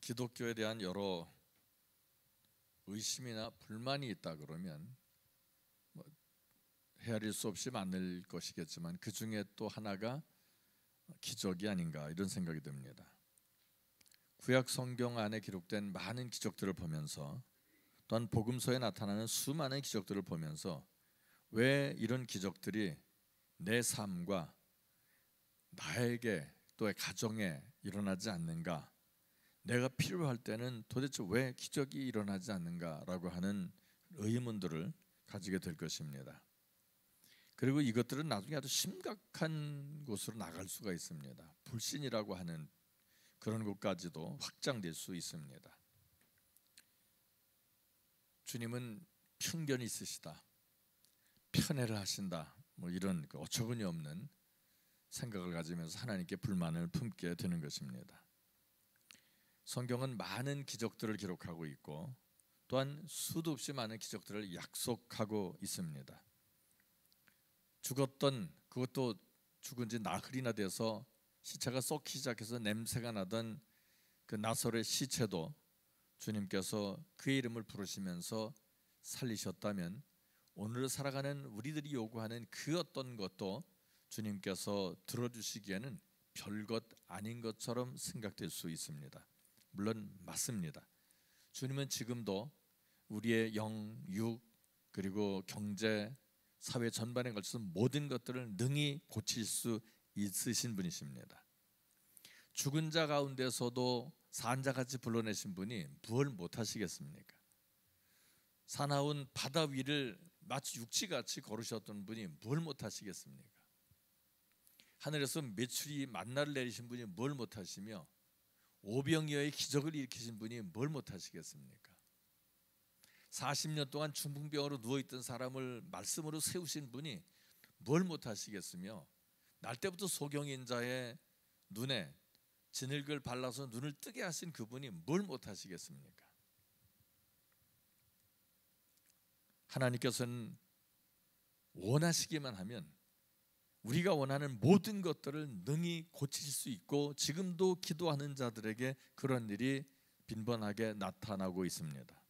기독교에 대한 여러 의심이나 불만이 있다 그러면 헤아릴 수 없이 많을 것이겠지만 그 중에 또 하나가 기적이 아닌가 이런 생각이 듭니다. 구약 성경 안에 기록된 많은 기적들을 보면서 또한 복음서에 나타나는 수많은 기적들을 보면서 왜 이런 기적들이 내 삶과 나에게 또 가정에 일어나지 않는가, 내가 필요할 때는 도대체 왜 기적이 일어나지 않는가라고 하는 의문들을 가지게 될 것입니다. 그리고 이것들은 나중에 아주 심각한 곳으로 나갈 수가 있습니다. 불신이라고 하는 그런 곳까지도 확장될 수 있습니다. 주님은 편견이 있으시다, 편애를 하신다, 이런 어처구니 없는 생각을 가지면서 하나님께 불만을 품게 되는 것입니다. 성경은 많은 기적들을 기록하고 있고 또한 수도 없이 많은 기적들을 약속하고 있습니다. 죽었던, 그것도 죽은 지 나흘이나 돼서 시체가 썩기 시작해서 냄새가 나던 그 나사로의 시체도 주님께서 그의 이름을 부르시면서 살리셨다면 오늘 살아가는 우리들이 요구하는 그 어떤 것도 주님께서 들어주시기에는 별것 아닌 것처럼 생각될 수 있습니다. 물론 맞습니다. 주님은 지금도 우리의 영, 육, 그리고 경제, 사회 전반에 걸쳐서 모든 것들을 능히 고칠 수 있으신 분이십니다. 죽은 자 가운데서도 산자같이 불러내신 분이 뭘 못하시겠습니까? 사나운 바다 위를 마치 육지같이 걸으셨던 분이 뭘 못하시겠습니까? 하늘에서 메추리 만나를 내리신 분이 뭘 못하시며 오병이어의 기적을 일으키신 분이 뭘 못하시겠습니까? 40년 동안 중풍병으로 누워있던 사람을 말씀으로 세우신 분이 뭘 못하시겠으며 날 때부터 소경인자의 눈에 진흙을 발라서 눈을 뜨게 하신 그분이 뭘 못하시겠습니까? 하나님께서는 원하시기만 하면 우리가 원하는 모든 것들을 능히 고칠 수 있고 지금도 기도하는 자들에게 그런 일이 빈번하게 나타나고 있습니다.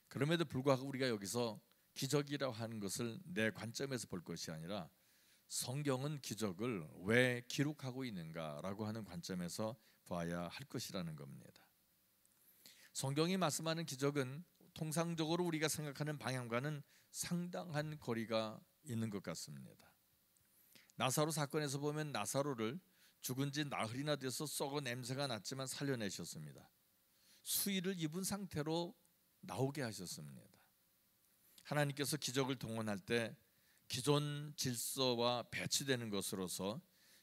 그럼에도 불구하고 우리가 여기서 기적이라고 하는 것을 내 관점에서 볼 것이 아니라 성경은 기적을 왜 기록하고 있는가라고 하는 관점에서 봐야 할 것이라는 겁니다. 성경이 말씀하는 기적은 통상적으로 우리가 생각하는 방향과는 상당한 거리가 있는 것 같습니다. 나사로 사건에서 보면 나사로를 죽은 지 나흘이나 돼서 썩어 냄새가 났지만 살려내셨습니다. 수의를 입은 상태로 나오게 하셨습니다. 하나님께서 기적을 동원할 때 기존 질서와 배치되는 것으로서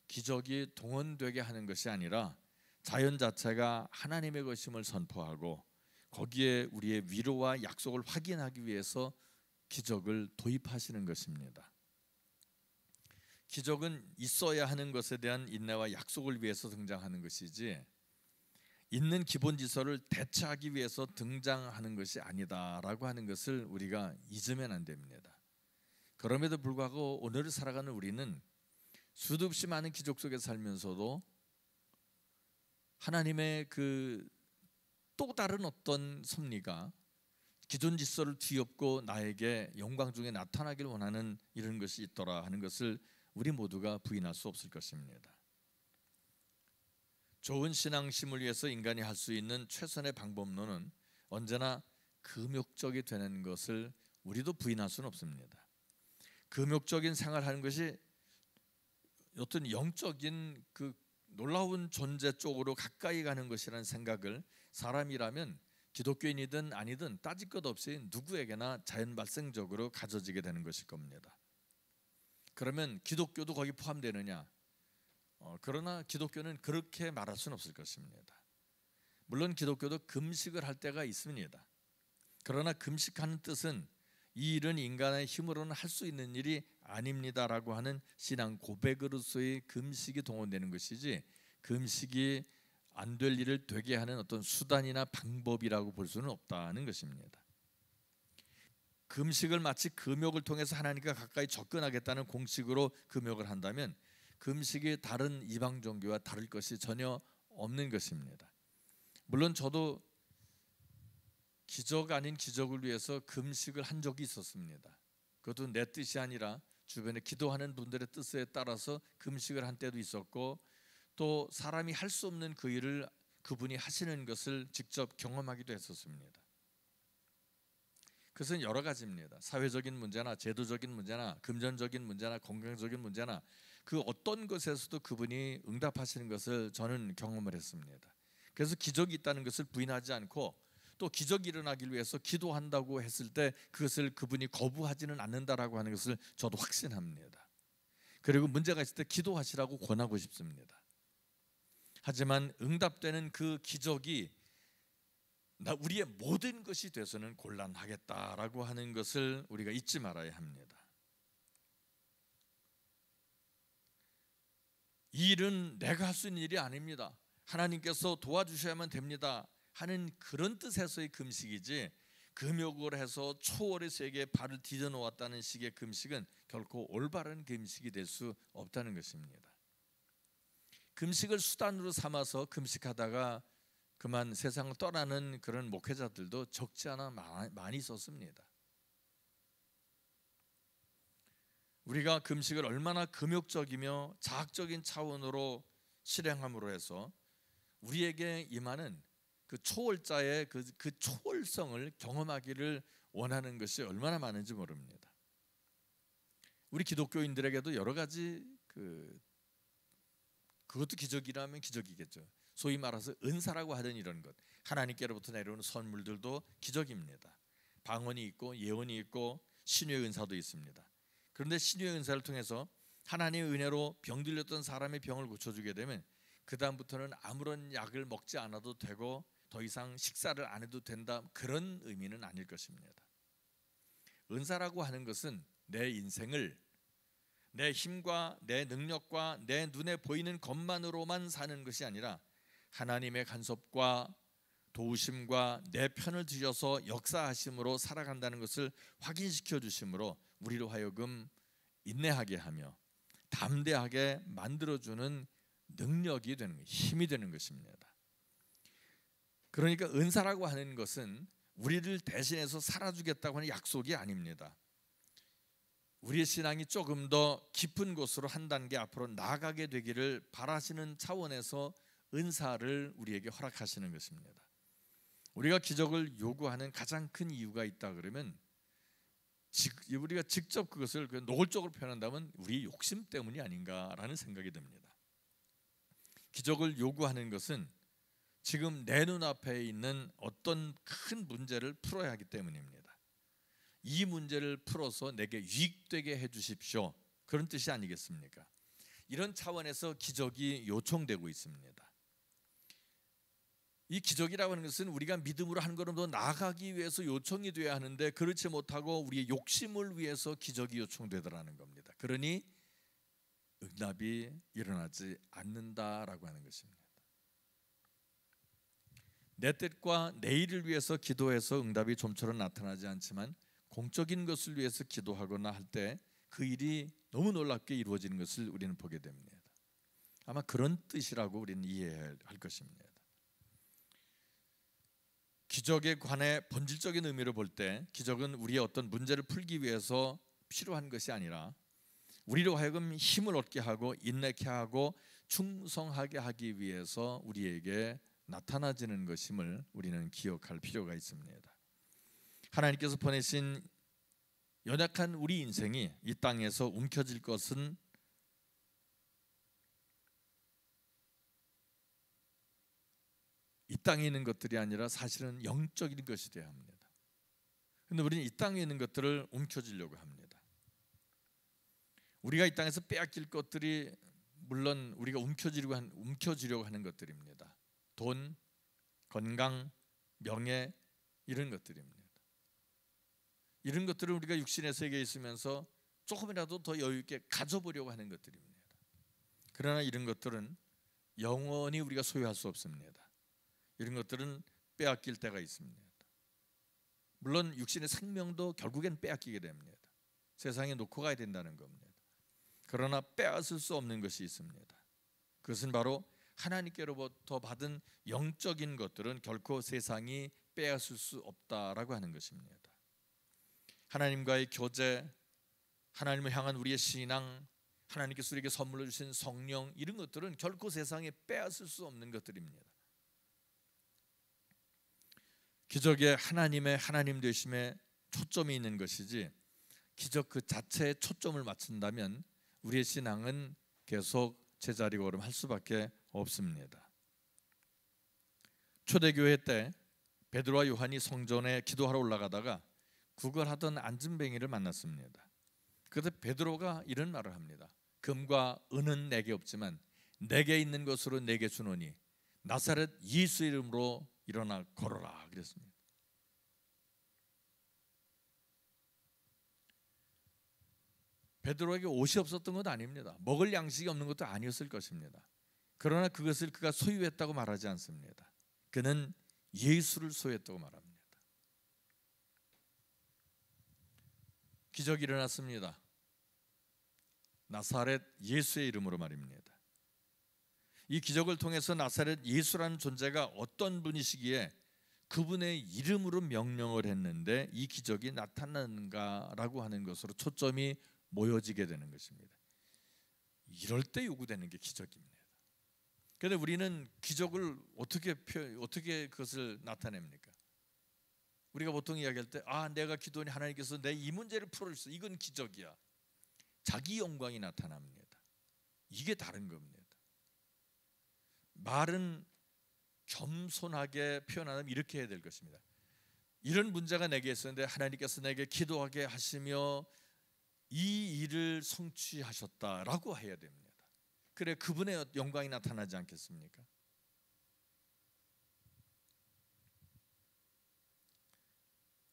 기적이 동원되게 하는 것이 아니라 자연 자체가 하나님의 것임을 선포하고 거기에 우리의 위로와 약속을 확인하기 위해서 기적을 도입하시는 것입니다. 기적은 있어야 하는 것에 대한 인내와 약속을 위해서 등장하는 것이지 있는 기본 질서를 대체하기 위해서 등장하는 것이 아니다라고 하는 것을 우리가 잊으면 안 됩니다. 그럼에도 불구하고 오늘을 살아가는 우리는 수도 없이 많은 기적 속에 살면서도 하나님의 그 또 다른 어떤 섭리가 기존 질서를 뒤엎고 나에게 영광 중에 나타나길 원하는 이런 것이 있더라 하는 것을 우리 모두가 부인할 수 없을 것입니다. 좋은 신앙심을 위해서 인간이 할 수 있는 최선의 방법론은 언제나 금욕적이 되는 것을 우리도 부인할 수는 없습니다. 금욕적인 생활하는 것이 어떤 영적인 그 놀라운 존재 쪽으로 가까이 가는 것이라는 생각을 사람이라면 기독교인이든 아니든 따질 것 없이 누구에게나 자연 발생적으로 가져지게 되는 것일 겁니다. 그러면 기독교도 거기 포함되느냐? 그러나 기독교는 그렇게 말할 수는 없을 것입니다. 물론 기독교도 금식을 할 때가 있습니다. 그러나 금식하는 뜻은 이 일은 인간의 힘으로는 할 수 있는 일이 아닙니다라고 하는 신앙 고백으로서의 금식이 동원되는 것이지 금식이 안 될 일을 되게 하는 어떤 수단이나 방법이라고 볼 수는 없다는 것입니다. 금식을 마치 금욕을 통해서 하나님과 가까이 접근하겠다는 공식으로 금욕을 한다면 금식이 다른 이방 종교와 다를 것이 전혀 없는 것입니다. 물론 저도 기적 아닌 기적을 위해서 금식을 한 적이 있었습니다. 그것도 내 뜻이 아니라 주변에 기도하는 분들의 뜻에 따라서 금식을 한 때도 있었고, 또 사람이 할 수 없는 그 일을 그분이 하시는 것을 직접 경험하기도 했었습니다. 그것은 여러 가지입니다. 사회적인 문제나 제도적인 문제나 금전적인 문제나 건강적인 문제나 그 어떤 것에서도 그분이 응답하시는 것을 저는 경험을 했습니다. 그래서 기적이 있다는 것을 부인하지 않고, 또 기적이 일어나기 위해서 기도한다고 했을 때 그것을 그분이 거부하지는 않는다라고 하는 것을 저도 확신합니다. 그리고 문제가 있을 때 기도하시라고 권하고 싶습니다. 하지만 응답되는 그 기적이 우리의 모든 것이 돼서는 곤란하겠다라고 하는 것을 우리가 잊지 말아야 합니다. 이 일은 내가 할 수 있는 일이 아닙니다. 하나님께서 도와주셔야만 됩니다 하는 그런 뜻에서의 금식이지, 금욕을 해서 초월의 세계에 발을 디뎌 놓았다는 식의 금식은 결코 올바른 금식이 될 수 없다는 것입니다. 금식을 수단으로 삼아서 금식하다가 그만 세상을 떠나는 그런 목회자들도 적지 않아 많이 있었습니다. 우리가 금식을 얼마나 금욕적이며 자학적인 차원으로 실행함으로 해서 우리에게 임하는 그 초월자의 그 초월성을 경험하기를 원하는 것이 얼마나 많은지 모릅니다. 우리 기독교인들에게도 여러 가지 그것도 기적이라면 기적이겠죠. 소위 말해서 은사라고 하던 이런 것, 하나님께로부터 내려오는 선물들도 기적입니다. 방언이 있고 예언이 있고 신유의 은사도 있습니다. 그런데 신유의 은사를 통해서 하나님의 은혜로 병들렸던 사람의 병을 고쳐주게 되면 그 다음부터는 아무런 약을 먹지 않아도 되고 더 이상 식사를 안 해도 된다, 그런 의미는 아닐 것입니다. 은사라고 하는 것은 내 인생을 내 힘과 내 능력과 내 눈에 보이는 것만으로만 사는 것이 아니라 하나님의 간섭과 도우심과 내 편을 드셔서 역사하심으로 살아간다는 것을 확인시켜 주심으로 우리로 하여금 인내하게 하며 담대하게 만들어주는 능력이 되는 거예요. 힘이 되는 것입니다. 그러니까 은사라고 하는 것은 우리를 대신해서 살아주겠다고 하는 약속이 아닙니다. 우리의 신앙이 조금 더 깊은 곳으로 한 단계 앞으로 나아가게 되기를 바라시는 차원에서 은사를 우리에게 허락하시는 것입니다. 우리가 기적을 요구하는 가장 큰 이유가 있다 그러면, 우리가 직접 그것을 노골적으로 표현한다면 우리 욕심 때문이 아닌가라는 생각이 듭니다. 기적을 요구하는 것은 지금 내 눈앞에 있는 어떤 큰 문제를 풀어야 하기 때문입니다. 이 문제를 풀어서 내게 유익되게 해주십시오, 그런 뜻이 아니겠습니까? 이런 차원에서 기적이 요청되고 있습니다. 이 기적이라고 하는 것은 우리가 믿음으로 한 걸음 더 나아가기 위해서 요청이 되어야 하는데, 그렇지 못하고 우리의 욕심을 위해서 기적이 요청되더라는 겁니다. 그러니 응답이 일어나지 않는다라고 하는 것입니다. 내 뜻과 내 일을 위해서 기도해서 응답이 좀처럼 나타나지 않지만 공적인 것을 위해서 기도하거나 할 때 그 일이 너무 놀랍게 이루어지는 것을 우리는 보게 됩니다. 아마 그런 뜻이라고 우리는 이해할 것입니다. 기적에 관해 본질적인 의미로 볼 때 기적은 우리의 어떤 문제를 풀기 위해서 필요한 것이 아니라 우리로 하여금 힘을 얻게 하고 인내케 하고 충성하게 하기 위해서 우리에게 나타나지는 것임을 우리는 기억할 필요가 있습니다. 하나님께서 보내신 연약한 우리 인생이 이 땅에서 움켜질 것은 이 땅에 있는 것들이 아니라 사실은 영적인 것이 되어야 합니다. 그런데 우리는 이 땅에 있는 것들을 움켜쥐려고 합니다. 우리가 이 땅에서 빼앗길 것들이 물론 우리가 움켜쥐려고 하는 것들입니다. 돈, 건강, 명예, 이런 것들입니다. 이런 것들을 우리가 육신의 세계에 있으면서 조금이라도 더 여유 있게 가져보려고 하는 것들입니다. 그러나 이런 것들은 영원히 우리가 소유할 수 없습니다. 이런 것들은 빼앗길 때가 있습니다. 물론 육신의 생명도 결국엔 빼앗기게 됩니다. 세상에 놓고 가야 된다는 겁니다. 그러나 빼앗을 수 없는 것이 있습니다. 그것은 바로 하나님께로부터 받은 영적인 것들은 결코 세상이 빼앗을 수 없다라고 하는 것입니다. 하나님과의 교제, 하나님을 향한 우리의 신앙, 하나님께서 우리에게 선물로 주신 성령, 이런 것들은 결코 세상에 빼앗을 수 없는 것들입니다. 기적에 하나님의 하나님 되심에 초점이 있는 것이지, 기적 그 자체에 초점을 맞춘다면 우리의 신앙은 계속 제자리 걸음할 수밖에 없습니다. 초대교회 때 베드로와 요한이 성전에 기도하러 올라가다가 구걸하던 안진뱅이를 만났습니다. 그때 베드로가 이런 말을 합니다. 금과 은은 내게 없지만 내게 있는 것으로 내게 주노니 나사렛 예수 이름으로 일어나 걸어라 그랬습니다. 베드로에게 옷이 없었던 것 아닙니다. 먹을 양식이 없는 것도 아니었을 것입니다. 그러나 그것을 그가 소유했다고 말하지 않습니다. 그는 예수를 소유했다고 말합니다. 기적이 일어났습니다. 나사렛 예수의 이름으로 말입니다. 이 기적을 통해서 나사렛 예수라는 존재가 어떤 분이시기에 그분의 이름으로 명령을 했는데 이 기적이 나타나는가라고 하는 것으로 초점이 모여지게 되는 것입니다. 이럴 때 요구되는 게 기적입니다. 그런데 우리는 기적을 어떻게 그것을 나타냅니까? 우리가 보통 이야기할 때 내가 기도하니 하나님께서 내 이 문제를 풀어주셨어, 이건 기적이야. 자기 영광이 나타납니다. 이게 다른 겁니다. 말은 겸손하게 표현하면 이렇게 해야 될 것입니다. 이런 문제가 내게 있었는데 하나님께서 내게 기도하게 하시며 이 일을 성취하셨다라고 해야 됩니다. 그래 그분의 영광이 나타나지 않겠습니까?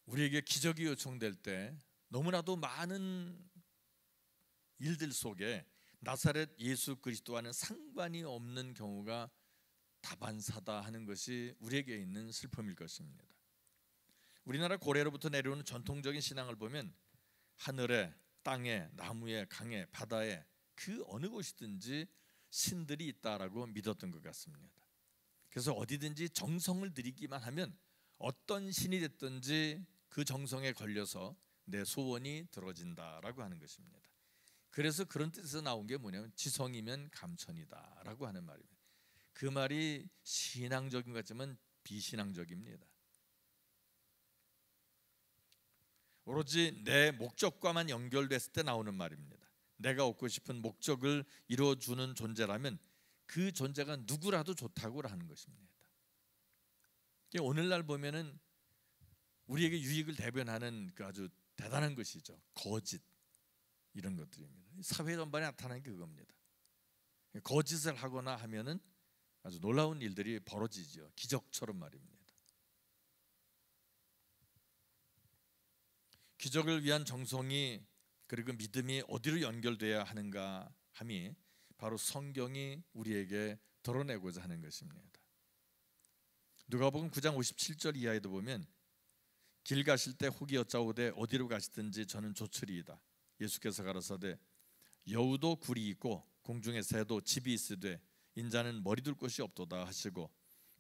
우리에게 기적이 요청될 때 너무나도 많은 일들 속에 나사렛 예수 그리스도와는 상관이 없는 경우가 다반사다 하는 것이 우리에게 있는 슬픔일 것입니다. 우리나라 고래로부터 내려오는 전통적인 신앙을 보면 하늘에, 땅에, 나무에, 강에, 바다에 그 어느 곳이든지 신들이 있다라고 믿었던 것 같습니다. 그래서 어디든지 정성을 들이기만 하면 어떤 신이 됐든지 그 정성에 걸려서 내 소원이 들어진다라고 하는 것입니다. 그래서 그런 뜻에서 나온 게 뭐냐면 지성이면 감천이다라고 하는 말입니다. 그 말이 신앙적인 것 같지만 비신앙적입니다. 오로지 내 목적과만 연결됐을 때 나오는 말입니다. 내가 얻고 싶은 목적을 이루어주는 존재라면 그 존재가 누구라도 좋다고 하는 것입니다. 오늘날 보면은 우리에게 유익을 대변하는 그 아주 대단한 것이죠. 거짓, 이런 것들입니다. 사회 전반에 나타나는 게 그겁니다. 거짓을 하거나 하면은 아주 놀라운 일들이 벌어지죠. 기적처럼 말입니다. 기적을 위한 정성이 그리고 믿음이 어디로 연결돼야 하는가 함이 바로 성경이 우리에게 드러내고자 하는 것입니다. 누가복음 9장 57절 이하에도 보면 길 가실 때 혹이 여짜오되 어디로 가시든지 저는 좋으리이다. 예수께서 가라사대 여우도 굴이 있고 공중에 새도 집이 있으되 인자는 머리둘 곳이 없도다 하시고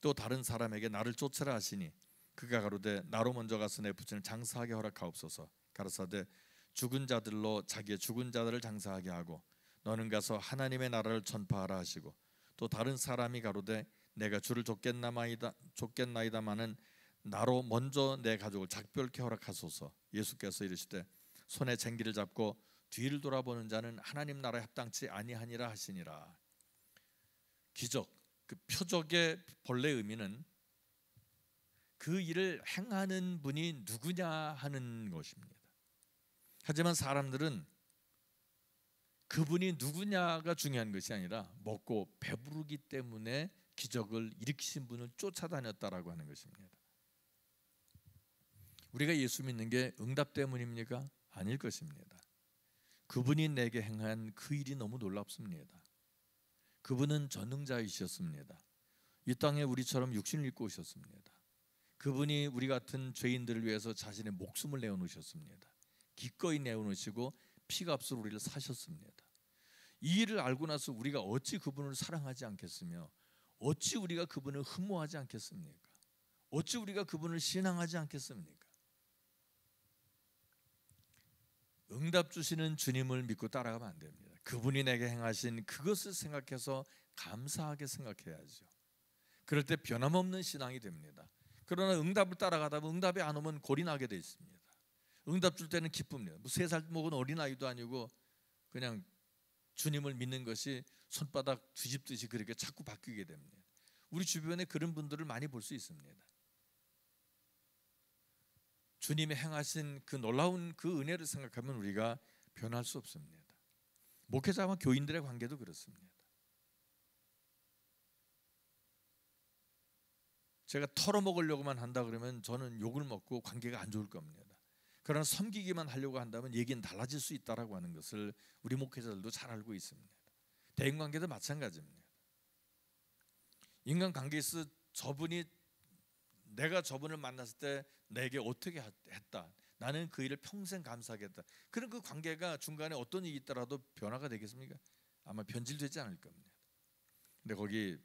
또 다른 사람에게 나를 쫓으라 하시니 그가 가로되 나로 먼저 가서 내 부친을 장사하게 허락하옵소서. 가라사대 죽은 자들로 자기의 죽은 자들을 장사하게 하고 너는 가서 하나님의 나라를 전파하라 하시고 또 다른 사람이 가로되 내가 주를 쫓겠나이다마는 나로 먼저 내 가족을 작별케 허락하소서. 예수께서 이르시되 손에 쟁기를 잡고 뒤를 돌아보는 자는 하나님 나라에 합당치 아니하니라 하시니라. 기적, 그 표적의 본래 의미는 그 일을 행하는 분이 누구냐 하는 것입니다. 하지만 사람들은 그분이 누구냐가 중요한 것이 아니라 먹고 배부르기 때문에 기적을 일으키신 분을 쫓아다녔다라고 하는 것입니다. 우리가 예수 믿는 게 응답 때문입니까? 아닐 것입니다. 그분이 내게 행한 그 일이 너무 놀랍습니다. 그분은 전능자이셨습니다. 이 땅에 우리처럼 육신을 입고 오셨습니다. 그분이 우리 같은 죄인들을 위해서 자신의 목숨을 내어놓으셨습니다. 기꺼이 내어놓으시고 피값으로 우리를 사셨습니다. 이 일을 알고 나서 우리가 어찌 그분을 사랑하지 않겠으며 어찌 우리가 그분을 흠모하지 않겠습니까? 어찌 우리가 그분을 신앙하지 않겠습니까? 응답 주시는 주님을 믿고 따라가면 안 됩니다. 그분이 내게 행하신 그것을 생각해서 감사하게 생각해야죠. 그럴 때 변함없는 신앙이 됩니다. 그러나 응답을 따라가다 보면 응답이 안 오면 골이 나게 돼 있습니다. 응답 줄 때는 기쁩니다. 뭐 3살 먹은 어린아이도 아니고 그냥 주님을 믿는 것이 손바닥 뒤집듯이 그렇게 자꾸 바뀌게 됩니다. 우리 주변에 그런 분들을 많이 볼 수 있습니다. 주님이 행하신 그 놀라운 그 은혜를 생각하면 우리가 변할 수 없습니다. 목회자와 교인들의 관계도 그렇습니다. 제가 털어먹으려고만 한다 그러면 저는 욕을 먹고 관계가 안 좋을 겁니다. 그러나 섬기기만 하려고 한다면 얘기는 달라질 수 있다라고 하는 것을 우리 목회자들도 잘 알고 있습니다. 대인관계도 마찬가지입니다. 인간관계에서 내가 저분을 만났을 때 내게 어떻게 했다, 나는 그 일을 평생 감사하겠다, 그런 그 관계가 중간에 어떤 일이 있더라도 변화가 되겠습니까? 아마 변질되지 않을 겁니다. 근데 거기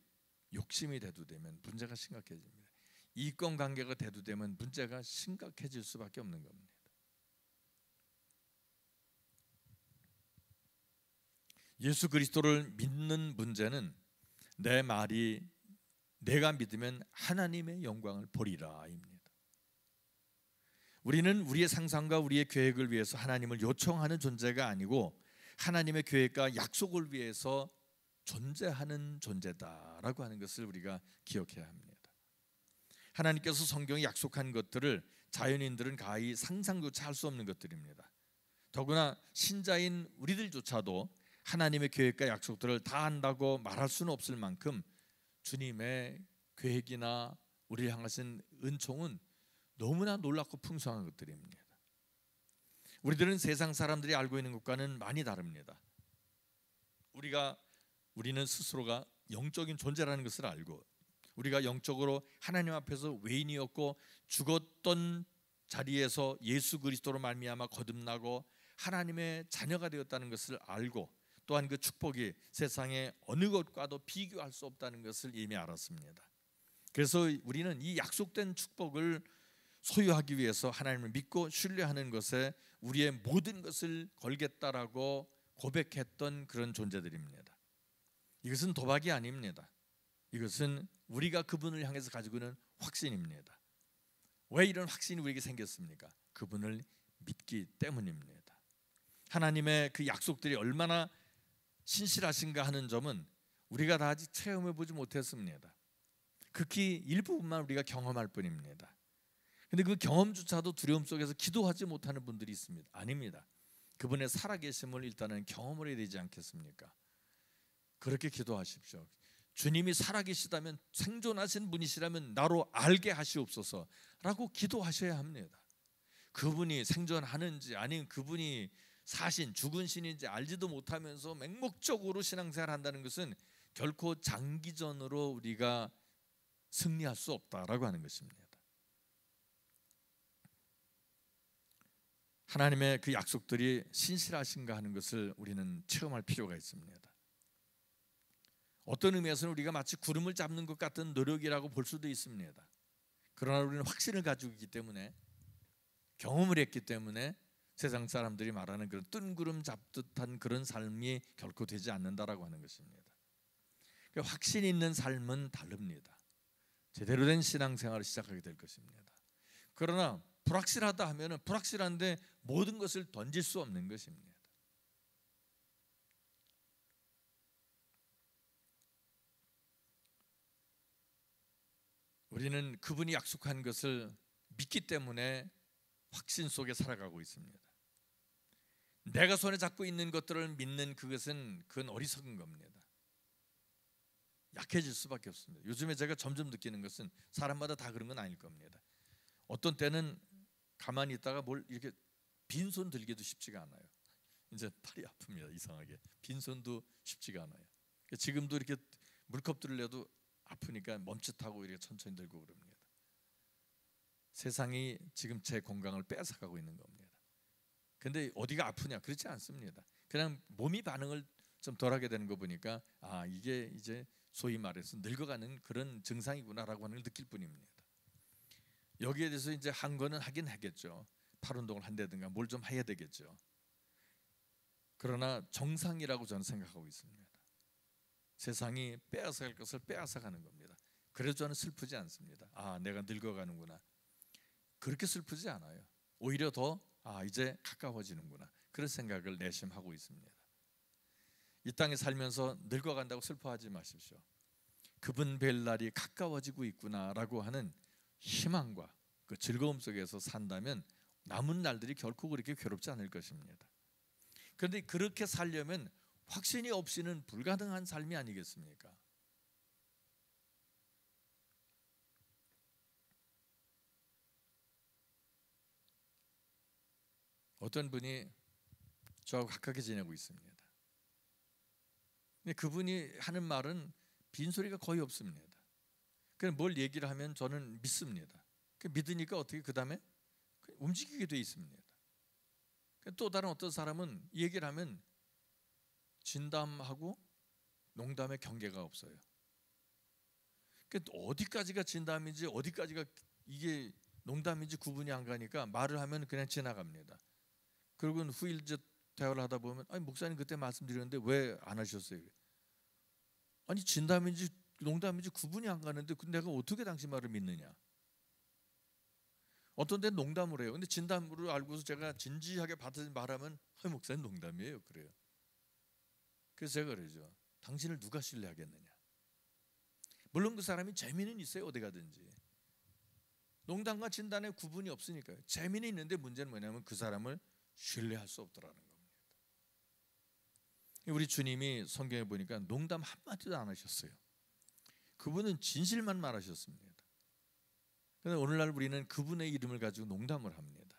욕심이 대두되면 문제가 심각해집니다. 이권관계가 대두되면 문제가 심각해질 수밖에 없는 겁니다. 예수 그리스도를 믿는 문제는 내 말이 내가 믿으면 하나님의 영광을 보리라입니다. 우리는 우리의 상상과 우리의 계획을 위해서 하나님을 요청하는 존재가 아니고 하나님의 계획과 약속을 위해서 존재하는 존재다라고 하는 것을 우리가 기억해야 합니다. 하나님께서 성경에 약속한 것들을 자연인들은 가히 상상조차 할 수 없는 것들입니다. 더구나 신자인 우리들조차도 하나님의 계획과 약속들을 다 안다고 말할 수는 없을 만큼 주님의 계획이나 우리를 향하신 은총은 너무나 놀랍고 풍성한 것들입니다. 우리들은 세상 사람들이 알고 있는 것과는 많이 다릅니다. 우리는 스스로가 영적인 존재라는 것을 알고 우리가 영적으로 하나님 앞에서 외인이었고 죽었던 자리에서 예수 그리스도로 말미암아 거듭나고 하나님의 자녀가 되었다는 것을 알고 또한 그 축복이 세상의 어느 것과도 비교할 수 없다는 것을 이미 알았습니다. 그래서 우리는 이 약속된 축복을 소유하기 위해서 하나님을 믿고 신뢰하는 것에 우리의 모든 것을 걸겠다라고 고백했던 그런 존재들입니다. 이것은 도박이 아닙니다. 이것은 우리가 그분을 향해서 가지고 있는 확신입니다. 왜 이런 확신이 우리에게 생겼습니까? 그분을 믿기 때문입니다. 하나님의 그 약속들이 얼마나 신실하신가 하는 점은 우리가 다 아직 체험해 보지 못했습니다. 극히 일부분만 우리가 경험할 뿐입니다. 근데 그 경험조차도 두려움 속에서 기도하지 못하는 분들이 있습니다. 아닙니다. 그분의 살아계심을 일단은 경험을 해야 되지 않겠습니까? 그렇게 기도하십시오. 주님이 살아계시다면, 생존하신 분이시라면 나로 알게 하시옵소서라고 기도하셔야 합니다. 그분이 생존하는지 아니면 그분이 사신 죽은 신인지 알지도 못하면서 맹목적으로 신앙생활을 한다는 것은 결코 장기전으로 우리가 승리할 수 없다라고 하는 것입니다. 하나님의 그 약속들이 신실하신가 하는 것을 우리는 체험할 필요가 있습니다. 어떤 의미에서는 우리가 마치 구름을 잡는 것 같은 노력이라고 볼 수도 있습니다. 그러나 우리는 확신을 가지고 있기 때문에, 경험을 했기 때문에 세상 사람들이 말하는 그런 뜬구름 잡듯한 그런 삶이 결코 되지 않는다라고 하는 것입니다. 확신 있는 삶은 다릅니다. 제대로 된 신앙생활을 시작하게 될 것입니다. 그러나 불확실하다 하면 불확실한데 모든 것을 던질 수 없는 것입니다. 우리는 그분이 약속한 것을 믿기 때문에 확신 속에 살아가고 있습니다. 내가 손에 잡고 있는 것들을 믿는 그건 어리석은 겁니다. 약해질 수밖에 없습니다. 요즘에 제가 점점 느끼는 것은 사람마다 다 그런 건 아닐 겁니다. 어떤 때는 가만히 있다가 뭘 이렇게 빈손 들기도 쉽지가 않아요. 이제 팔이 아픕니다. 이상하게 빈손도 쉽지가 않아요. 지금도 이렇게 물컵 들려도 아프니까 멈칫하고 이렇게 천천히 들고 그럽니다. 세상이 지금 제 건강을 뺏어가고 있는 겁니다. 근데 어디가 아프냐? 그렇지 않습니다. 그냥 몸이 반응을 좀 덜하게 되는 거 보니까 이게 이제 소위 말해서 늙어가는 그런 증상이구나라고 하는 걸 느낄 뿐입니다. 여기에 대해서 이제 한 거는 하긴 하겠죠. 팔 운동을 한다든가 뭘 좀 해야 되겠죠. 그러나 정상이라고 저는 생각하고 있습니다. 세상이 빼앗아갈 것을 빼앗아가는 겁니다. 그래서 저는 슬프지 않습니다. 아, 내가 늙어가는구나. 그렇게 슬프지 않아요. 오히려 더 이제 가까워지는구나, 그런 생각을 내심하고 있습니다. 이 땅에 살면서 늙어간다고 슬퍼하지 마십시오. 그분 뵐 날이 가까워지고 있구나라고 하는 희망과 그 즐거움 속에서 산다면 남은 날들이 결코 그렇게 괴롭지 않을 것입니다. 그런데 그렇게 살려면 확신이 없이는 불가능한 삶이 아니겠습니까? 어떤 분이 저하고 가깝게 지내고 있습니다. 근데 그분이 하는 말은 빈소리가 거의 없습니다. 그냥 뭘 얘기를 하면 저는 믿습니다. 믿으니까 어떻게 그 다음에 움직이게 돼 있습니다. 또 다른 어떤 사람은 얘기를 하면 진담하고 농담의 경계가 없어요. 어디까지가 진담인지 어디까지가 이게 농담인지 구분이 안 가니까 말을 하면 그냥 지나갑니다. 그리고 후일 대화를 하다 보면 아니 목사님 그때 말씀드렸는데 왜 안 하셨어요? 아니 진담인지 농담인지 구분이 안 가는데 내가 어떻게 당신 말을 믿느냐? 어떤 데는 농담을 해요. 근데 진담으로 알고서 제가 진지하게 받아서 말하면 목사님 농담이에요. 그래요. 그래서 제가 그러죠. 당신을 누가 신뢰하겠느냐? 물론 그 사람이 재미는 있어요. 어디 가든지. 농담과 진담의 구분이 없으니까요. 재미는 있는데 문제는 뭐냐면 그 사람을 신뢰할 수 없더라는 겁니다. 우리 주님이 성경에 보니까 농담 한마디도 안 하셨어요. 그분은 진실만 말하셨습니다. 그런데 오늘날 우리는 그분의 이름을 가지고 농담을 합니다.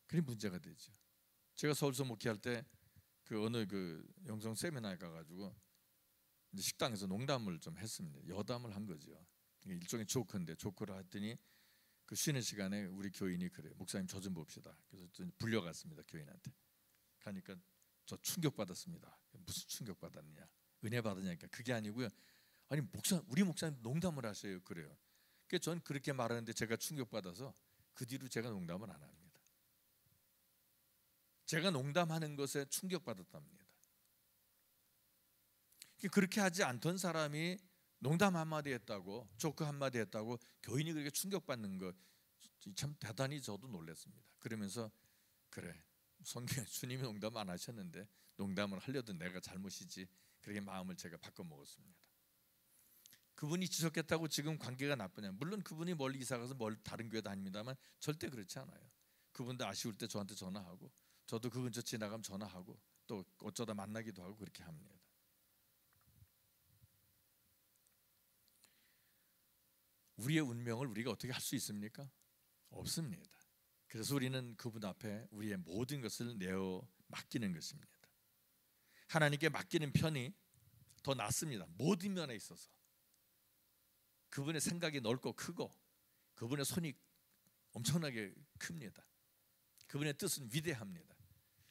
그게 문제가 되죠. 제가 서울서 목회할 때 그 어느 그 영성 세미나에 가가지고 식당에서 농담을 좀 했습니다. 여담을 한 거죠. 일종의 조크인데 조크를 했더니 그 쉬는 시간에 우리 교인이 그래요. 목사님 저 좀 봅시다. 그래서 불려갔습니다. 교인한테. 가니까 저 충격받았습니다. 무슨 충격받았느냐? 은혜 받으냐니까 그게 아니고요. 아니 우리 목사님 농담을 하셔요. 그래요. 그래서 전 그렇게 말하는데 제가 충격받아서 그 뒤로 제가 농담을 안 합니다. 제가 농담하는 것에 충격받았답니다. 그렇게 하지 않던 사람이 농담 한마디 했다고 조크 한마디 했다고 교인이 그렇게 충격받는 거 참 대단히 저도 놀랐습니다. 그러면서 그래 성경에 주님이 농담 안 하셨는데 농담을 하려던 내가 잘못이지, 그렇게 마음을 제가 바꿔 먹었습니다. 그분이 지적했다고 지금 관계가 나쁘냐? 물론 그분이 멀리 이사가서 다른 교회 다닙니다만 절대 그렇지 않아요. 그분도 아쉬울 때 저한테 전화하고 저도 그 근처 지나가면 전화하고 또 어쩌다 만나기도 하고 그렇게 합니다. 우리의 운명을 우리가 어떻게 할 수 있습니까? 없습니다. 그래서 우리는 그분 앞에 우리의 모든 것을 내어 맡기는 것입니다. 하나님께 맡기는 편이 더 낫습니다. 모든 면에 있어서. 그분의 생각이 넓고 크고 그분의 손이 엄청나게 큽니다. 그분의 뜻은 위대합니다.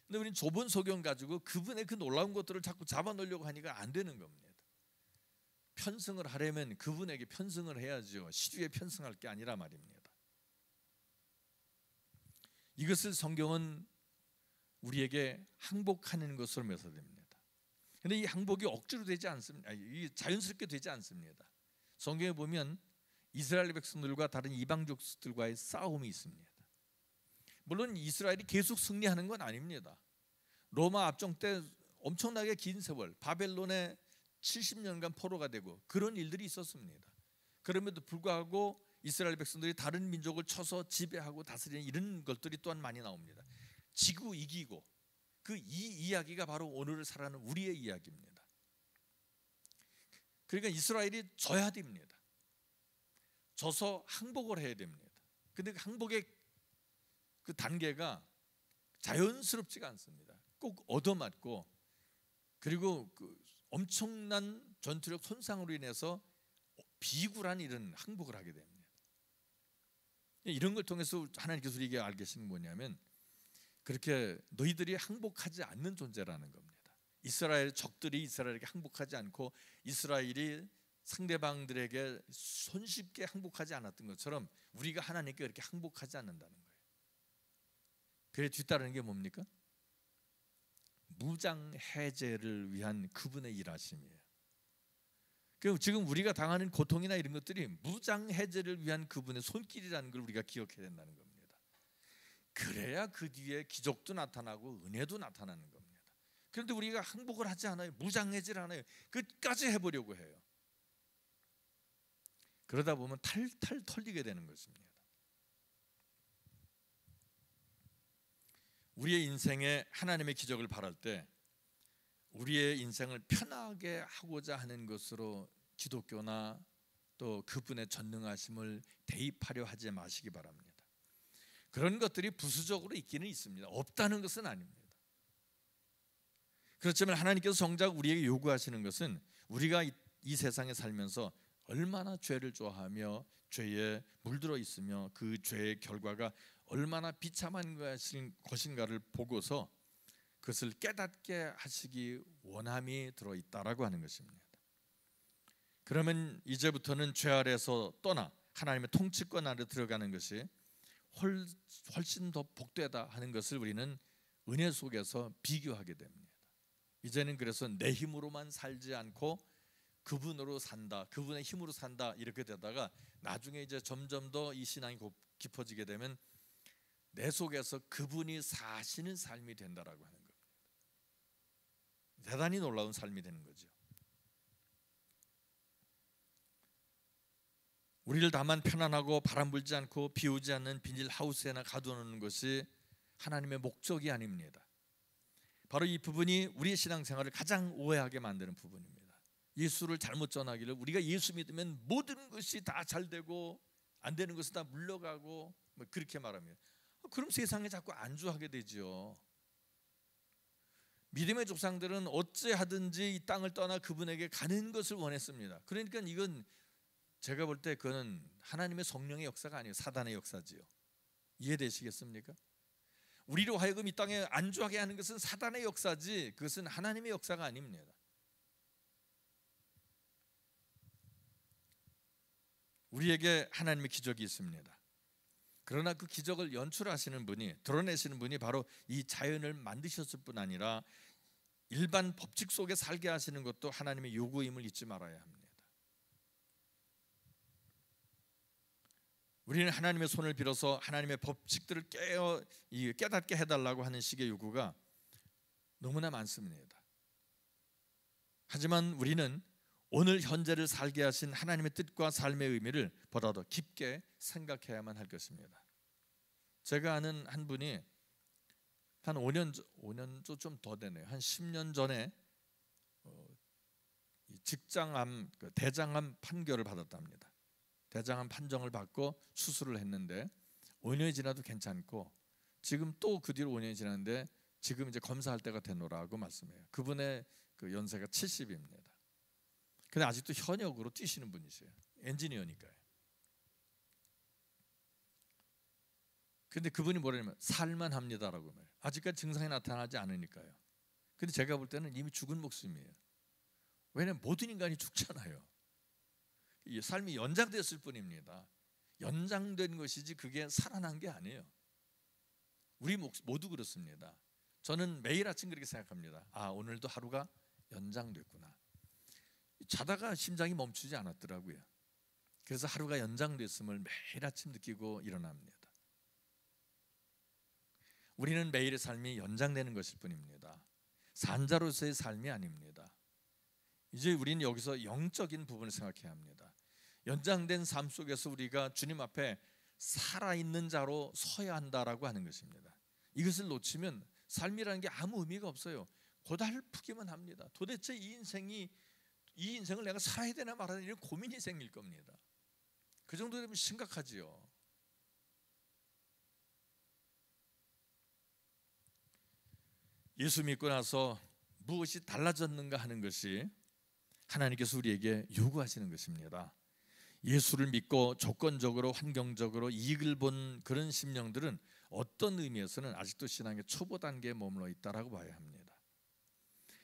근데 우리는 좁은 소견 가지고 그분의 그 놀라운 것들을 자꾸 잡아놓으려고 하니까 안 되는 겁니다. 편승을 하려면 그분에게 편승을 해야죠. 시주에 편승할 게 아니라 말입니다. 이것을 성경은 우리에게 항복하는 것으로 묘사됩니다. 그런데 이 항복이 억지로 되지 않습니다. 이 자연스럽게 되지 않습니다. 성경에 보면 이스라엘 백성들과 다른 이방족들과의 싸움이 있습니다. 물론 이스라엘이 계속 승리하는 건 아닙니다. 로마 압정 때 엄청나게 긴 세월 바벨론에 70년간 포로가 되고 그런 일들이 있었습니다. 그럼에도 불구하고 이스라엘 백성들이 다른 민족을 쳐서 지배하고 다스리는 이런 것들이 또한 많이 나옵니다. 지고 이기고 이 이야기가 바로 오늘을 살아가는 우리의 이야기입니다. 그러니까 이스라엘이 져야 됩니다. 져서 항복을 해야 됩니다. 근데 항복의 그 단계가 자연스럽지가 않습니다. 꼭 얻어맞고 그리고 그 엄청난 전투력 손상으로 인해서 비굴한 이런 항복을 하게 됩니다. 이런 걸 통해서 하나님께서 우리에게 알게 하시는 뭐냐면 그렇게 너희들이 항복하지 않는 존재라는 겁니다. 이스라엘 적들이 이스라엘에게 항복하지 않고 이스라엘이 상대방들에게 손쉽게 항복하지 않았던 것처럼 우리가 하나님께 그렇게 항복하지 않는다는 거예요. 그래 뒤따르는 게 뭡니까? 무장 해제를 위한 그분의 일하심이에요. 그럼 지금 우리가 당하는 고통이나 이런 것들이 무장 해제를 위한 그분의 손길이라는 걸 우리가 기억해야 된다는 겁니다. 그래야 그 뒤에 기적도 나타나고 은혜도 나타나는 겁니다. 그런데 우리가 항복을 하지 않아요. 무장 해제를 안 해요. 끝까지 해보려고 해요. 그러다 보면 탈탈 털리게 되는 것입니다. 우리의 인생에 하나님의 기적을 바랄 때 우리의 인생을 편하게 하고자 하는 것으로 기독교나 또 그분의 전능하심을 대입하려 하지 마시기 바랍니다. 그런 것들이 부수적으로 있기는 있습니다. 없다는 것은 아닙니다. 그렇지만 하나님께서 정작 우리에게 요구하시는 것은 우리가 이 세상에 살면서 얼마나 죄를 좋아하며 죄에 물들어 있으며 그 죄의 결과가 얼마나 비참한 것인가를 보고서 그것을 깨닫게 하시기 원함이 들어있다라고 하는 것입니다. 그러면 이제부터는 죄 아래에서 떠나 하나님의 통치권 아래 들어가는 것이 훨씬 더 복되다 하는 것을 우리는 은혜 속에서 비교하게 됩니다. 이제는 그래서 내 힘으로만 살지 않고 그분으로 산다, 그분의 힘으로 산다 이렇게 되다가 나중에 이제 점점 더 이 신앙이 깊어지게 되면 내 속에서 그분이 사시는 삶이 된다라고 하는 겁니다. 대단히 놀라운 삶이 되는 거죠. 우리를 다만 편안하고 바람 불지 않고 비 오지 않는 비닐하우스에나 가두어놓는 것이 하나님의 목적이 아닙니다. 바로 이 부분이 우리의 신앙생활을 가장 오해하게 만드는 부분입니다. 예수를 잘못 전하기를 우리가 예수 믿으면 모든 것이 다 잘 되고 안 되는 것은 다 물러가고 뭐 그렇게 말합니다. 그럼 세상에 자꾸 안주하게 되죠. 믿음의 조상들은 어찌하든지 이 땅을 떠나 그분에게 가는 것을 원했습니다. 그러니까 이건 제가 볼 때 그거는 하나님의 성령의 역사가 아니에요. 사단의 역사지요. 이해되시겠습니까? 우리로 하여금 이 땅에 안주하게 하는 것은 사단의 역사지 그것은 하나님의 역사가 아닙니다. 우리에게 하나님의 기적이 있습니다. 그러나 그 기적을 연출하시는 분이, 드러내시는 분이 바로 이 자연을 만드셨을 뿐 아니라 일반 법칙 속에 살게 하시는 것도 하나님의 요구임을 잊지 말아야 합니다. 우리는 하나님의 손을 빌어서 하나님의 법칙들을 깨닫게 해달라고 하는 식의 요구가 너무나 많습니다. 하지만 우리는 오늘 현재를 살게 하신 하나님의 뜻과 삶의 의미를 보다 더 깊게 생각해야만 할 것입니다. 제가 아는 한 분이 한 5년 좀 더 되네요. 한 10년 전에 직장암, 대장암 판결을 받았답니다. 대장암 판정을 받고 수술을 했는데 5년이 지나도 괜찮고 지금 또 그 뒤로 5년이 지났는데 지금 이제 검사할 때가 되노라고 말씀해요. 그분의 그 연세가 70입니다. 근데 아직도 현역으로 뛰시는 분이세요. 엔지니어니까요. 근데 그분이 뭐라냐면 살만합니다라고 말해요. 아직까지 증상이 나타나지 않으니까요. 근데 제가 볼 때는 이미 죽은 목숨이에요. 왜냐하면 모든 인간이 죽잖아요. 이 삶이 연장됐을 뿐입니다. 연장된 것이지 그게 살아난 게 아니에요. 우리 모두 그렇습니다. 저는 매일 아침 그렇게 생각합니다. 아, 오늘도 하루가 연장됐구나. 자다가 심장이 멈추지 않았더라고요. 그래서 하루가 연장됐음을 매일 아침 느끼고 일어납니다. 우리는 매일의 삶이 연장되는 것일 뿐입니다. 산자로서의 삶이 아닙니다. 이제 우리는 여기서 영적인 부분을 생각해야 합니다. 연장된 삶 속에서 우리가 주님 앞에 살아있는 자로 서야 한다라고 하는 것입니다. 이것을 놓치면 삶이라는 게 아무 의미가 없어요. 고달프기만 합니다. 도대체 이 인생을 내가 살아야 되나 말아야 되나 이런 고민이 생길 겁니다. 그 정도 되면 심각하지요. 예수 믿고 나서 무엇이 달라졌는가 하는 것이 하나님께서 우리에게 요구하시는 것입니다. 예수를 믿고 조건적으로 환경적으로 이익을 본 그런 심령들은 어떤 의미에서는 아직도 신앙의 초보 단계에 머물러 있다라고 봐야 합니다.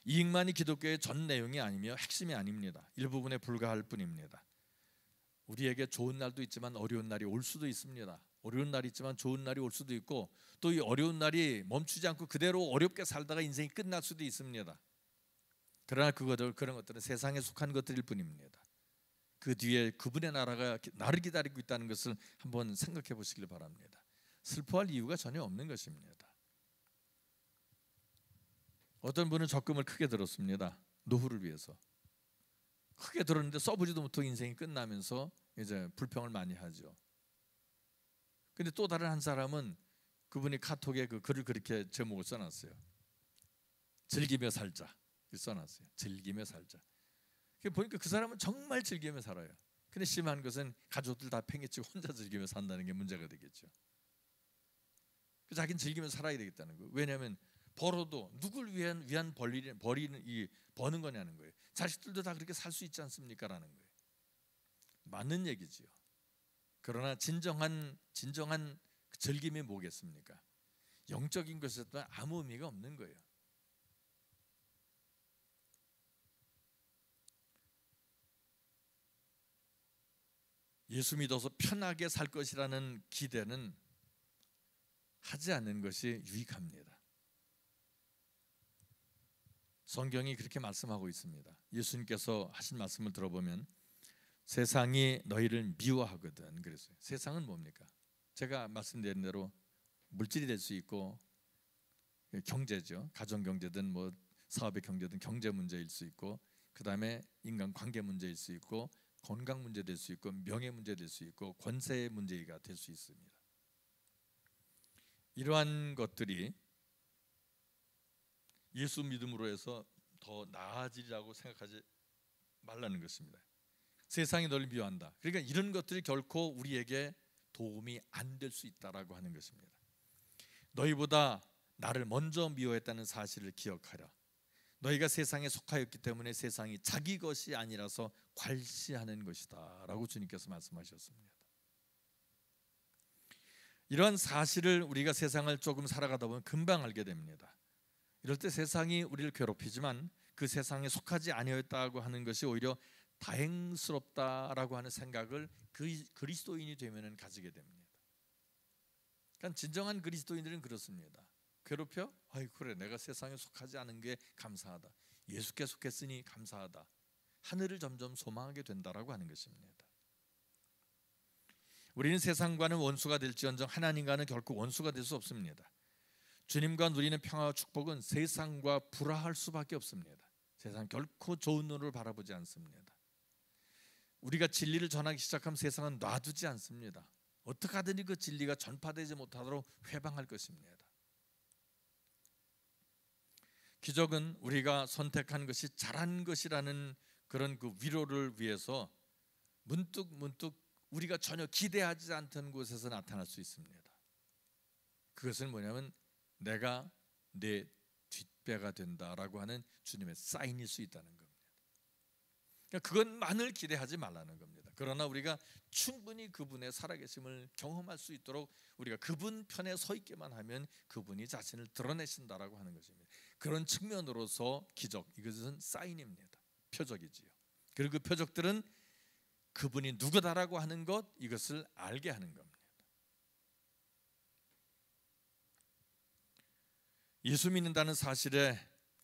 이익만이 기독교의 전 내용이 아니며 핵심이 아닙니다. 일부분에 불과할 뿐입니다. 우리에게 좋은 날도 있지만 어려운 날이 올 수도 있습니다. 어려운 날이 있지만 좋은 날이 올 수도 있고, 또 이 어려운 날이 멈추지 않고 그대로 어렵게 살다가 인생이 끝날 수도 있습니다. 그러나 그런 것들은 세상에 속한 것들일 뿐입니다. 그 뒤에 그분의 나라가 나를 기다리고 있다는 것을 한번 생각해 보시길 바랍니다. 슬퍼할 이유가 전혀 없는 것입니다. 어떤 분은 적금을 크게 들었습니다. 노후를 위해서. 크게 들었는데 써보지도 못하고 인생이 끝나면서 이제 불평을 많이 하죠. 근데 또 다른 한 사람은 그분이 카톡에 그 글을 그렇게 제목을 써놨어요. 즐기며 살자. 써놨어요. 즐기며 살자. 보니까 그 사람은 정말 즐기며 살아요. 근데 심한 것은 가족들 다 팽개치고 혼자 즐기며 산다는 게 문제가 되겠죠. 자기는 즐기며 살아야 되겠다는 거예요. 왜냐하면 벌어도 누굴 위한 버는 거냐는 거예요. 자식들도 다 그렇게 살 수 있지 않습니까? 라는 거예요. 맞는 얘기지요. 그러나 진정한 즐김이 뭐겠습니까? 영적인 것에서도 아무 의미가 없는 거예요. 예수 믿어서 편하게 살 것이라는 기대는 하지 않는 것이 유익합니다. 성경이 그렇게 말씀하고 있습니다. 예수님께서 하신 말씀을 들어보면 세상이 너희를 미워하거든 그랬어요. 세상은 뭡니까? 제가 말씀드린 대로 물질이 될 수 있고 경제죠. 가정 경제든 뭐 사업의 경제든 경제 문제일 수 있고, 그 다음에 인간 관계 문제일 수 있고, 건강 문제 될 수 있고, 명예 문제 될 수 있고, 권세의 문제가 될 수 있습니다. 이러한 것들이 예수 믿음으로 해서 더 나아지리라고 생각하지 말라는 것입니다. 세상이 너를 미워한다. 그러니까 이런 것들이 결코 우리에게 도움이 안 될 수 있다라고 하는 것입니다. 너희보다 나를 먼저 미워했다는 사실을 기억하라. 너희가 세상에 속하였기 때문에 세상이 자기 것이 아니라서 괄시하는 것이다 라고 주님께서 말씀하셨습니다. 이러한 사실을 우리가 세상을 조금 살아가다 보면 금방 알게 됩니다. 이럴 때 세상이 우리를 괴롭히지만 그 세상에 속하지 아니었다고 하는 것이 오히려 다행스럽다라고 하는 생각을 그리스도인이 되면 가지게 됩니다. 그러니까 진정한 그리스도인들은 그렇습니다. 괴롭혀? 아이 그래, 내가 세상에 속하지 않은 게 감사하다. 예수께 속했으니 감사하다. 하늘을 점점 소망하게 된다라고 하는 것입니다. 우리는 세상과는 원수가 될지언정 하나님과는 결코 원수가 될 수 없습니다. 주님과 누리는 평화와 축복은 세상과 불화할 수밖에 없습니다. 세상 결코 좋은 눈으로 바라보지 않습니다. 우리가 진리를 전하기 시작하면 세상은 놔두지 않습니다. 어떻게 하든지 그 진리가 전파되지 못하도록 회방할 것입니다. 기적은 우리가 선택한 것이 잘한 것이라는 그런 그 위로를 위해서 문득 우리가 전혀 기대하지 않던 곳에서 나타날 수 있습니다. 그것은 뭐냐면 내가 내 뒷배가 된다라고 하는 주님의 사인일 수 있다는 겁니다. 그러니까 그것만을 기대하지 말라는 겁니다. 그러나 우리가 충분히 그분의 살아계심을 경험할 수 있도록 우리가 그분 편에 서 있기만 하면 그분이 자신을 드러내신다라고 하는 것입니다. 그런 측면으로서 기적, 이것은 사인입니다. 표적이지요. 그리고 그 표적들은 그분이 누구다라고 하는 것, 이것을 알게 하는 겁니다. 예수 믿는다는 사실에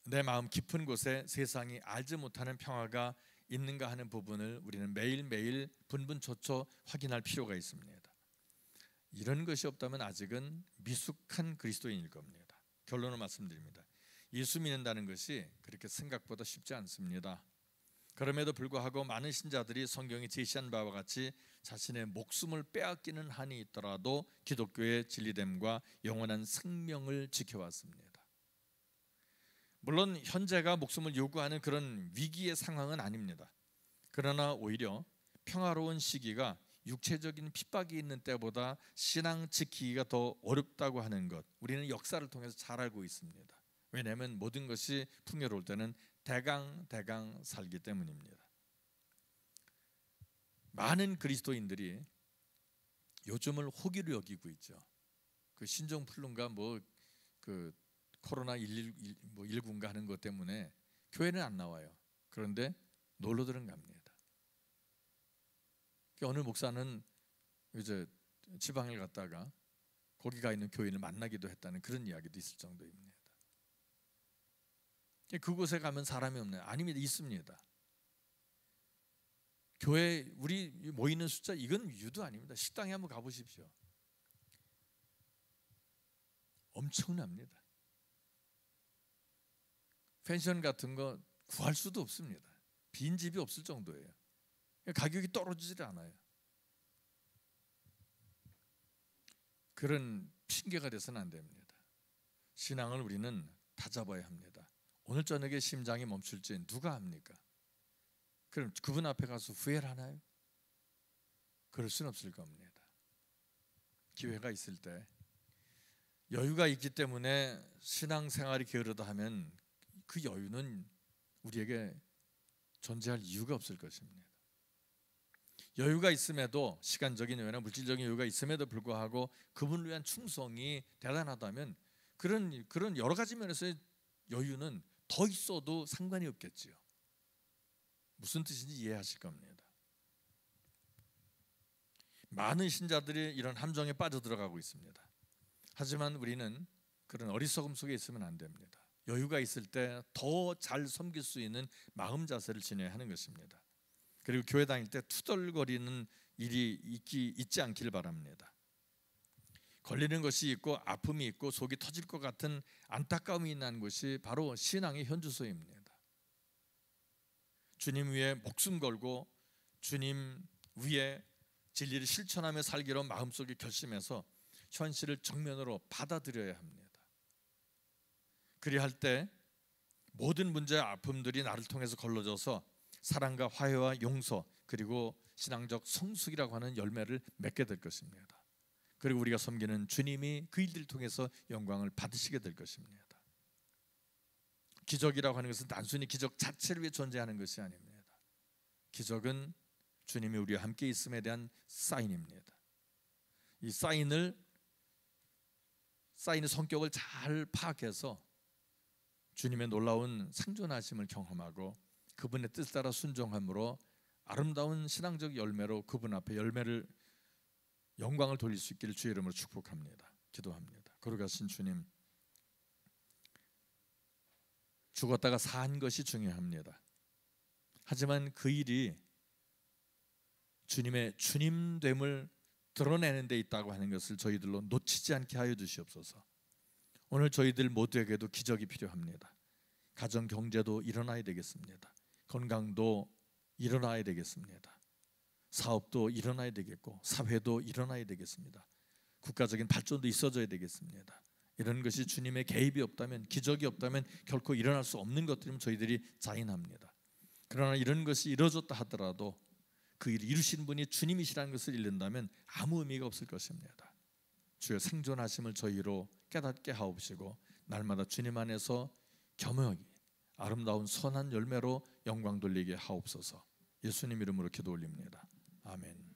내 마음 깊은 곳에 세상이 알지 못하는 평화가 있는가 하는 부분을 우리는 매일매일 분분초초 확인할 필요가 있습니다. 이런 것이 없다면 아직은 미숙한 그리스도인일 겁니다. 결론을 말씀드립니다. 예수 믿는다는 것이 그렇게 생각보다 쉽지 않습니다. 그럼에도 불구하고 많은 신자들이 성경이 제시한 바와 같이 자신의 목숨을 빼앗기는 한이 있더라도 기독교의 진리됨과 영원한 생명을 지켜왔습니다. 물론 현재가 목숨을 요구하는 그런 위기의 상황은 아닙니다. 그러나 오히려 평화로운 시기가 육체적인 핍박이 있는 때보다 신앙 지키기가 더 어렵다고 하는 것, 우리는 역사를 통해서 잘 알고 있습니다. 왜냐하면 모든 것이 풍요로울 때는 대강 살기 때문입니다. 많은 그리스도인들이 요즘을 호기로 여기고 있죠. 그 신종플루인가 그 코로나 19인가 하는 것 때문에 교회는 안 나와요. 그런데 놀러들은 갑니다. 어느 목사는 이제 지방에 갔다가 거기 가 있는 교인을 만나기도 했다는 그런 이야기도 있을 정도입니다. 그곳에 가면 사람이 없나요? 아닙니다. 있습니다. 교회 우리 모이는 숫자 이건 유도 아닙니다. 식당에 한번 가보십시오. 엄청납니다. 펜션 같은 거 구할 수도 없습니다. 빈집이 없을 정도예요. 가격이 떨어지질 않아요. 그런 핑계가 돼서는 안 됩니다. 신앙을 우리는 다잡아야 합니다. 오늘 저녁에 심장이 멈출지 누가 합니까? 그럼 그분 앞에 가서 후회를 하나요? 그럴 수는 없을 겁니다. 기회가 있을 때 여유가 있기 때문에 신앙생활이 게으르다 하면 그 여유는 우리에게 존재할 이유가 없을 것입니다. 여유가 있음에도 시간적인 여유나 물질적인 여유가 있음에도 불구하고 그분을 위한 충성이 대단하다면 그런 여러 가지 면에서의 여유는 더 있어도 상관이 없겠지요. 무슨 뜻인지 이해하실 겁니다. 많은 신자들이 이런 함정에 빠져들어가고 있습니다. 하지만 우리는 그런 어리석음 속에 있으면 안 됩니다. 여유가 있을 때 더 잘 섬길 수 있는 마음 자세를 지녀야 하는 것입니다. 그리고 교회 다닐 때 투덜거리는 일이 있지 않기를 바랍니다. 걸리는 것이 있고 아픔이 있고 속이 터질 것 같은 안타까움이 있는 것이 바로 신앙의 현주소입니다. 주님 위에 목숨 걸고 주님 위에 진리를 실천하며 살기로 마음속에 결심해서 현실을 정면으로 받아들여야 합니다. 그리할 때 모든 문제와 아픔들이 나를 통해서 걸러져서 사랑과 화해와 용서 그리고 신앙적 성숙이라고 하는 열매를 맺게 될 것입니다. 그리고 우리가 섬기는 주님이 그 일들을 통해서 영광을 받으시게 될 것입니다. 기적이라고 하는 것은 단순히 기적 자체를 위해 존재하는 것이 아닙니다. 기적은 주님이 우리와 함께 있음에 대한 사인입니다. 이 사인의 성격을 잘 파악해서 주님의 놀라운 생존하심을 경험하고 그분의 뜻 따라 순종함으로 아름다운 신앙적 열매로 그분 앞에 영광을 돌릴 수 있기를 주의 이름으로 축복합니다. 기도합니다. 거룩하신 주님, 죽었다가 산 것이 중요합니다. 하지만 그 일이 주님의 주님됨을 드러내는 데 있다고 하는 것을 저희들로 놓치지 않게 하여 주시옵소서. 오늘 저희들 모두에게도 기적이 필요합니다. 가정 경제도 일어나야 되겠습니다. 건강도 일어나야 되겠습니다. 사업도 일어나야 되겠고 사회도 일어나야 되겠습니다. 국가적인 발전도 있어져야 되겠습니다. 이런 것이 주님의 개입이 없다면, 기적이 없다면 결코 일어날 수 없는 것들이면 저희들이 자인합니다. 그러나 이런 것이 이루어졌다 하더라도 그 일을 이루신 분이 주님이시라는 것을 잃는다면 아무 의미가 없을 것입니다. 주여 생존하심을 저희로 깨닫게 하옵시고 날마다 주님 안에서 겸허하게 아름다운 선한 열매로 영광 돌리게 하옵소서. 예수님 이름으로 기도 올립니다. 아멘.